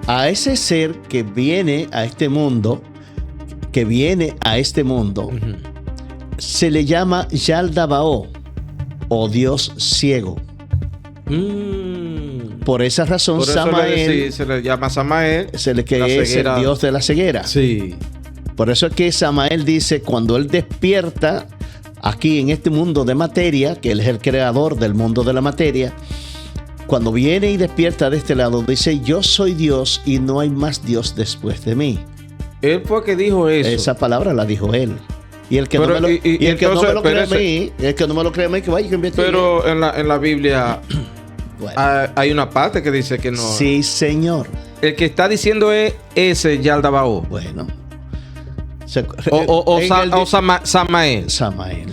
a ese ser que viene a este mundo, se le llama Yaldabaoth, o Dios ciego. Por esa razón, Por eso Samael se le llama Samael, que es el Dios de la ceguera. Sí. Por eso es que Samael dice, cuando él despierta aquí en este mundo de materia, que él es el creador del mundo de la materia, cuando viene y despierta de este lado, dice, yo soy Dios y no hay más Dios después de mí. Él fue que dijo eso. Esa palabra la dijo él. Y el que no me lo crea a mí, que vaya y que investigue. Pero en la Biblia bueno, hay una parte que dice que no. Sí, señor. El que está diciendo es ese Yaldabaoth. Bueno. O Samael. Samael.